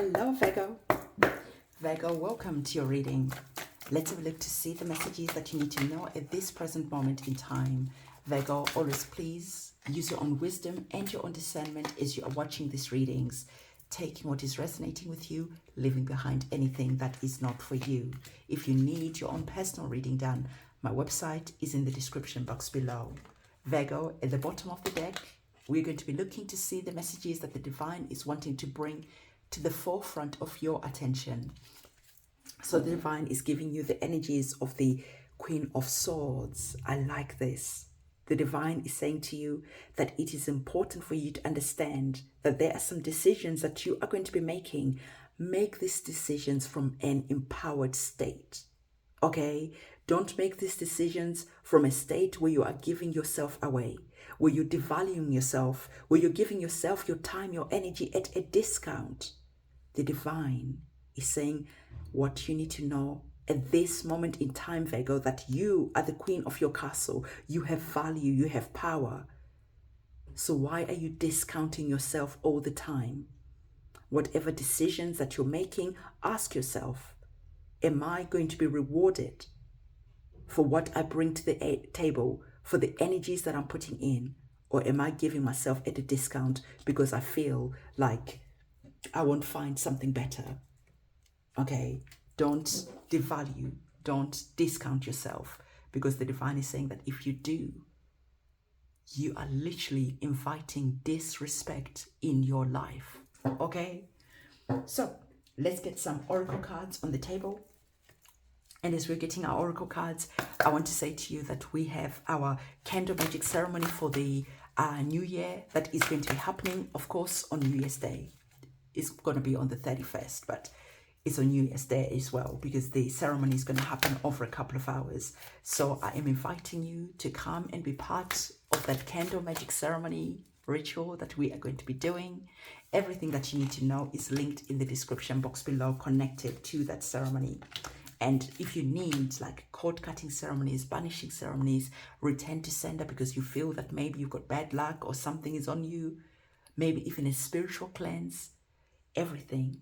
Hello, Virgo. Virgo, welcome to your reading. Let's have a look to see the messages that you need to know at this present moment in time. Virgo, always please use your own wisdom and your own discernment as you are watching these readings, taking what is resonating with you, leaving behind anything that is not for you. If you need your own personal reading done, my website is in the description box below. Virgo, at the bottom of the deck, we're going to be looking to see the messages that the divine is wanting to bring to the forefront of your attention. So the divine is giving you the energies of the Queen of Swords. I like this. The divine is saying to you that it is important for you to understand that there are some decisions that you are going to be making. Make these decisions from an empowered state. Okay? Don't make these decisions from a state where you are giving yourself away, where you're devaluing yourself, where you're giving yourself your time, your energy at a discount. The divine is saying what you need to know at this moment in time, Virgo, that you are the queen of your castle. You have value, you have power. So why are you discounting yourself all the time? Whatever decisions that you're making, ask yourself, am I going to be rewarded for what I bring to the table, for the energies that I'm putting in? Or am I giving myself at a discount because I feel like I won't find something better? Okay, don't devalue, don't discount yourself, because the divine is saying that if you do, you are literally inviting disrespect in your life. Okay, so let's get some oracle cards on the table. And as we're getting our oracle cards, I want to say to you that we have our candle magic ceremony for the new year that is going to be happening, of course, on New Year's Day. It's going to be on the 31st, but it's on New Year's Day as well, because the ceremony is going to happen over a couple of hours. So I am inviting you to come and be part of that candle magic ceremony ritual that we are going to be doing. Everything that you need to know is linked in the description box below, connected to that ceremony. And if you need like cord cutting ceremonies, banishing ceremonies, return to sender because you feel that maybe you've got bad luck or something is on you, maybe even a spiritual cleanse, everything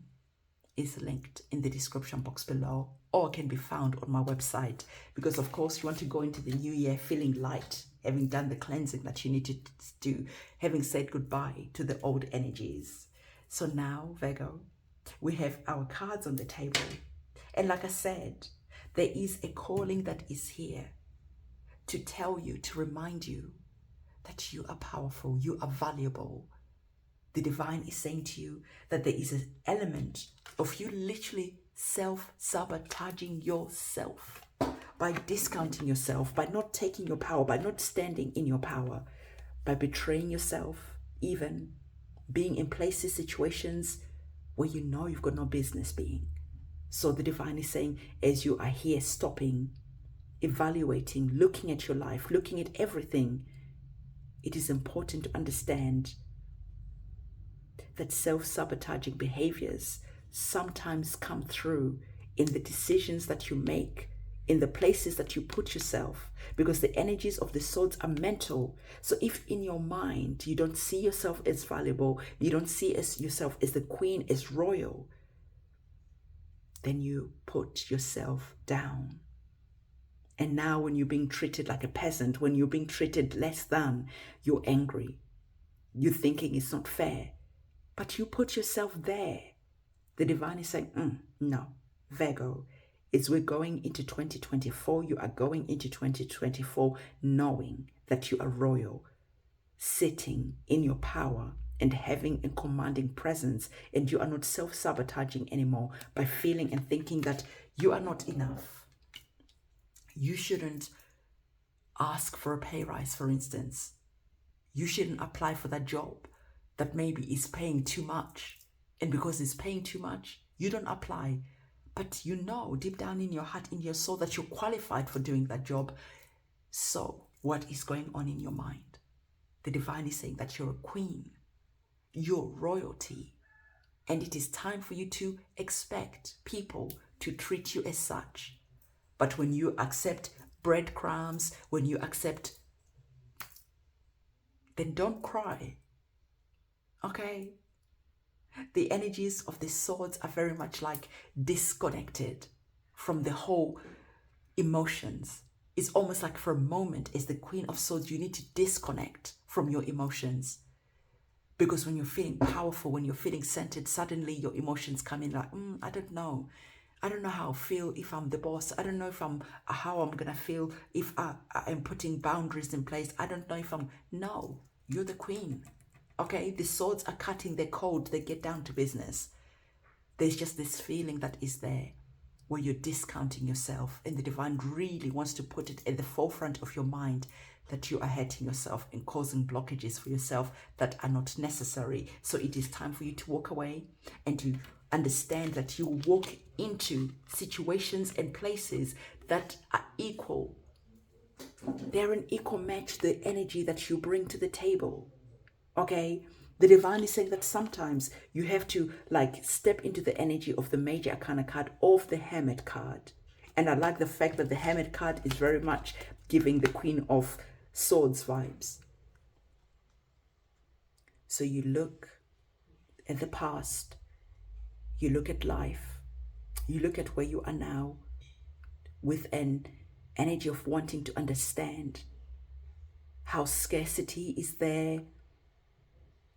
is linked in the description box below, or can be found on my website, because of course you want to go into the new year feeling light, having done the cleansing that you need to do, having said goodbye to the old energies. So now, Virgo, we have our cards on the table, and like I said, there is a calling that is here to tell you, to remind you that you are powerful, you are valuable. The divine is saying to you that there is an element of you literally self-sabotaging yourself by discounting yourself, by not taking your power, by not standing in your power, by betraying yourself, even being in places, situations where you know you've got no business being. So the divine is saying, as you are here stopping, evaluating, looking at your life, looking at everything, it is important to understand that self-sabotaging behaviors sometimes come through in the decisions that you make, in the places that you put yourself, because the energies of the swords are mental. So if in your mind you don't see yourself as valuable, you don't see yourself as the queen, as royal, then you put yourself down. And now when you're being treated like a peasant, when you're being treated less than, you're angry. You're thinking it's not fair. But you put yourself there. The divine is saying, no, Virgo, as we're going into 2024, you are going into 2024 knowing that you are royal, sitting in your power and having a commanding presence, and you are not self-sabotaging anymore by feeling and thinking that you are not enough. You shouldn't ask for a pay rise, for instance. You shouldn't apply for that job that maybe is paying too much. And because it's paying too much, you don't apply. But you know deep down in your heart, in your soul, that you're qualified for doing that job. So what is going on in your mind? The divine is saying that you're a queen. You're royalty. And it is time for you to expect people to treat you as such. But when you accept breadcrumbs, when you accept, then don't cry. Okay? The energies of the swords are very much like disconnected from the whole emotions. It's almost like for a moment, as the Queen of Swords, you need to disconnect from your emotions. Because when you're feeling powerful, when you're feeling centered, suddenly your emotions come in like, I don't know. I don't know how I feel if I'm the boss. I don't know if how I'm going to feel if I am putting boundaries in place. I don't know if no, you're the queen. Okay, the swords are cutting their code. They get down to business. There's just this feeling that is there where you're discounting yourself, and the divine really wants to put it at the forefront of your mind that you are hurting yourself and causing blockages for yourself that are not necessary. So it is time for you to walk away and to understand that you walk into situations and places that are equal. They're an equal match, the energy that you bring to the table. Okay, the divine is saying that sometimes you have to like step into the energy of the major arcana card of the Hermit card. And I like the fact that the Hermit card is very much giving the Queen of Swords vibes. So you look at the past, you look at life, you look at where you are now with an energy of wanting to understand how scarcity is there,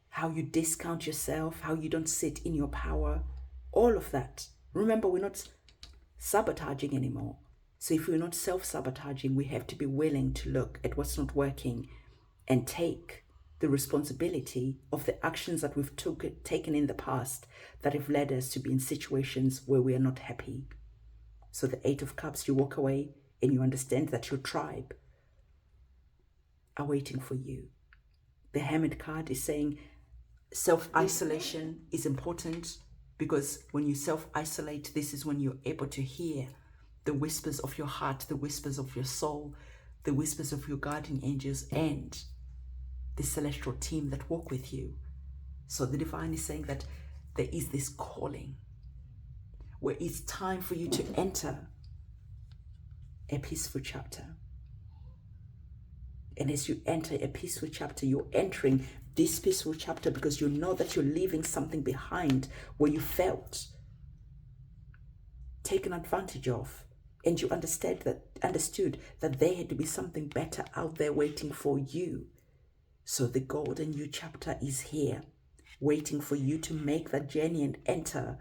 how you discount yourself, how you don't sit in your power, all of that. Remember, we're not sabotaging anymore. So if we're not self-sabotaging, we have to be willing to look at what's not working and take the responsibility of the actions that we've taken in the past that have led us to be in situations where we are not happy. So the Eight of Cups, you walk away and you understand that your tribe are waiting for you. The Hermit card is saying self-isolation is important, because when you self-isolate, this is when you're able to hear the whispers of your heart, the whispers of your soul, the whispers of your guardian angels and the celestial team that walk with you. So the divine is saying that there is this calling where it's time for you to enter a peaceful chapter. And as you enter a peaceful chapter, you're entering this peaceful chapter because you know that you're leaving something behind where you felt taken advantage of, and you understood that there had to be something better out there waiting for you. So the golden new chapter is here, waiting for you to make that journey and enter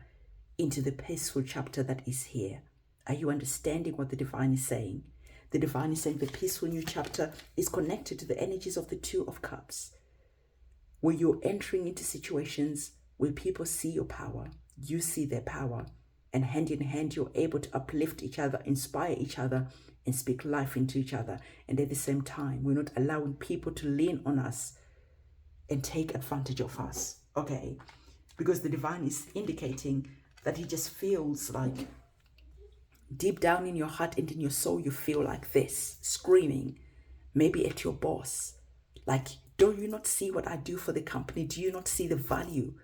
into the peaceful chapter that is here. Are you understanding what the divine is saying? The divine is saying the peaceful new chapter is connected to the energies of the Two of Cups, where you're entering into situations where people see your power, you see their power, and hand in hand, you're able to uplift each other, inspire each other, and speak life into each other. And at the same time, we're not allowing people to lean on us and take advantage of us, okay? Because the divine is indicating that he just feels like deep down in your heart and in your soul, you feel like this, screaming, maybe at your boss, like, do you not see what I do for the company? Do you not see the value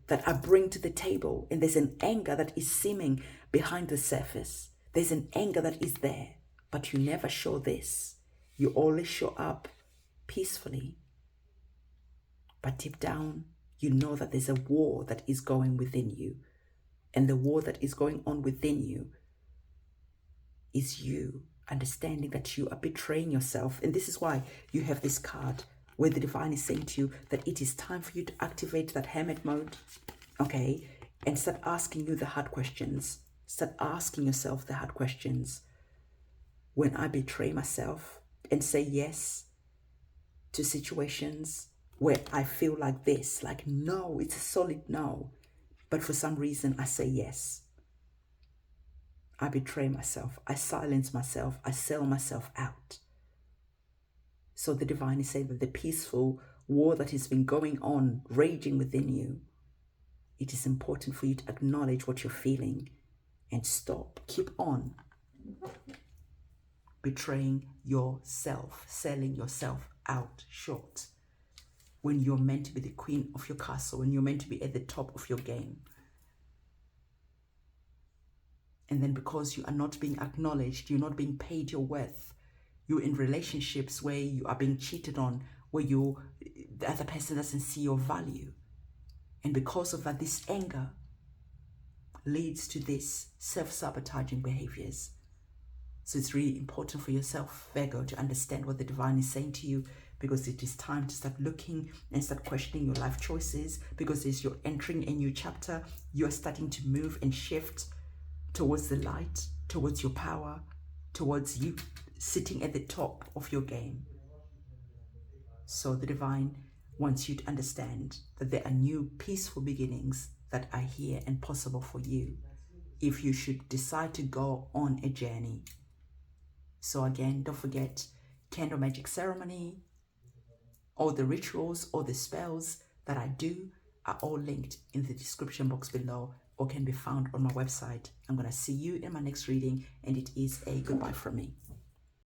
that I bring to the table? And there's an anger that is seeming behind the surface. There's an anger that is there, but you never show this. You always show up peacefully. But deep down, you know that there's a war that is going within you. And the war that is going on within you is you understanding that you are betraying yourself. And this is why you have this card where the divine is saying to you that it is time for you to activate that hermit mode, okay? And start asking you the hard questions. Start asking yourself the hard questions. When I betray myself and say yes to situations where I feel like this, like no, it's a solid no, but for some reason I say yes. I betray myself, I silence myself, I sell myself out. So the divine is saying that the peaceful war that has been going on, raging within you, it is important for you to acknowledge what you're feeling and stop, keep on betraying yourself, selling yourself out short when you're meant to be the queen of your castle, when you're meant to be at the top of your game. And then because you are not being acknowledged, you're not being paid your worth, you're in relationships where you are being cheated on, where the other person doesn't see your value. And because of that, this anger leads to this self-sabotaging behaviors. So it's really important for yourself, Virgo, to understand what the divine is saying to you, because it is time to start looking and start questioning your life choices, because as you're entering a new chapter, you're starting to move and shift towards the light, towards your power, towards you sitting at the top of your game. So the divine wants you to understand that there are new peaceful beginnings that are here and possible for you if you should decide to go on a journey. So again, don't forget, candle magic ceremony, all the rituals, all the spells that I do are all linked in the description box below or can be found on my website. I'm going to see you in my next reading, and it is a goodbye from me.